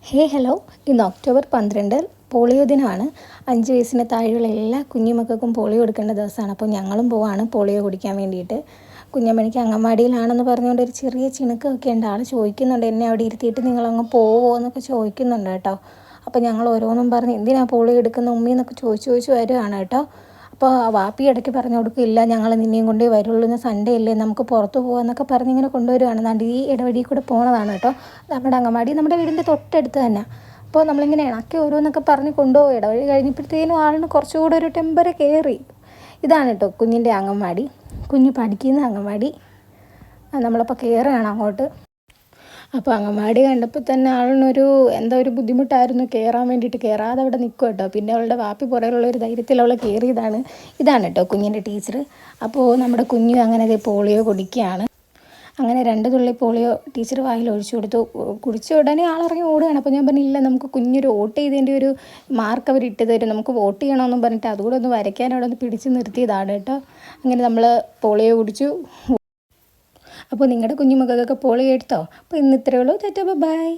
Hello, ഇന്ന് October 12 polio ദിനമാണ്. 5 വയസ്സിന് താഴെയുള്ള എല്ലാ കുഞ്ഞുമക്കൾക്കും പോളിയോ കൊടുക്കേണ്ട ദിവസമാണ്. അപ്പോൾ ഞങ്ങളും പോവാണ് പോളിയോ കുടിക്കാൻ വേണ്ടിയിട്ട്. കുഞ്ഞമ്മണിക്ക് അംഗൻവാടിയിലാണെന്ന് പറഞ്ഞുകൊണ്ട് ഒരു ചെറിയ ചിണുക്കമൊക്കെ ഉണ്ട്. ആൾ ചോദിക്കുന്നുണ്ട്, എന്നെ അവിടെ ഇരുത്തിയിട്ട് നിങ്ങളങ്ങ് പോവുമോ എന്നൊക്കെ ചോദിക്കുന്നുണ്ട് കേട്ടോ. അപ്പോൾ ഞങ്ങൾ ഓരോന്നും പറഞ്ഞ് എന്തിനാണ് പോളിയോ എടുക്കുന്ന ഉമ്മി എന്നൊക്കെ ചോദിച്ച് വരുവാണ് കേട്ടോ. അപ്പോൾ വാപ്പി ഇടയ്ക്ക് പറഞ്ഞു കൊടുക്കില്ല, ഞങ്ങൾ നിന്നെയും കൊണ്ടേ വരുള്ളൂ, ഇന്ന് സൺഡേ അല്ലേ, നമുക്ക് പുറത്ത് പോകാമെന്നൊക്കെ പറഞ്ഞിങ്ങനെ കൊണ്ടുവരുവാണ്. ദാണ്ട് ഈ ഇടവഴി കൂടെ പോണതാണ് കേട്ടോ നമ്മുടെ അംഗൻവാടി, നമ്മുടെ വീടിൻ്റെ തൊട്ടടുത്ത് തന്നെ. അപ്പോൾ നമ്മളിങ്ങനെ ഇണക്കി ഓരോന്നൊക്കെ പറഞ്ഞ് കൊണ്ടുപോകും. ഇടവഴി കഴിഞ്ഞപ്പോഴത്തേനും ആളിന് കുറച്ചുകൂടെ ഒരു ടെമ്പർ കയറി. ഇതാണ് കേട്ടോ കുഞ്ഞിൻ്റെ അംഗൻവാടി, കുഞ്ഞ് പഠിക്കുന്ന അംഗൻവാടി. നമ്മളപ്പോൾ കയറുകയാണ് അങ്ങോട്ട്. അപ്പോൾ അംഗൻവാടി കണ്ടപ്പോൾ തന്നെ ആളിനൊരു ഒരു ബുദ്ധിമുട്ടായിരുന്നു കയറാൻ വേണ്ടിയിട്ട്. കയറാതെ അവിടെ നിൽക്കും കേട്ടോ. പിന്നെ അവളുടെ വാപ്പി പുറകിലുള്ളൊരു ധൈര്യത്തിൽ അവൾ കയറിയതാണ്. ഇതാണ് കേട്ടോ കുഞ്ഞിൻ്റെ ടീച്ചർ. അപ്പോൾ നമ്മുടെ കുഞ്ഞു അങ്ങനെ പോളിയോ കുടിക്കുകയാണ്. അങ്ങനെ 2 തുള്ളി പോളിയോ ടീച്ചർ വായിൽ ഒഴിച്ചു കൊടുത്തു. കുടിച്ച ഉടനെ ആളിറങ്ങി ഓടുകയാണ്. അപ്പോൾ ഞാൻ പറഞ്ഞില്ല, നമുക്ക് കുഞ്ഞൊരു വോട്ട് ചെയ്തതിൻ്റെ ഒരു മാർക്ക് അവർ ഇട്ട് തരും, നമുക്ക് വോട്ട് ചെയ്യണമെന്നും പറഞ്ഞിട്ട് അതുകൂടെ ഒന്ന് വരയ്ക്കാൻ അവിടെ ഒന്ന് പിടിച്ച് നിർത്തിയതാണ് കേട്ടോ. അങ്ങനെ നമ്മൾ പോളിയോ കുടിച്ചു. അപ്പോൾ നിങ്ങളുടെ കുഞ്ഞുമക്കൾക്കൊക്കെ പോളിയോ എടുത്തോ? അപ്പോൾ ഇന്ന് ഇത്രയേ ഉള്ളൂ. ബൈ.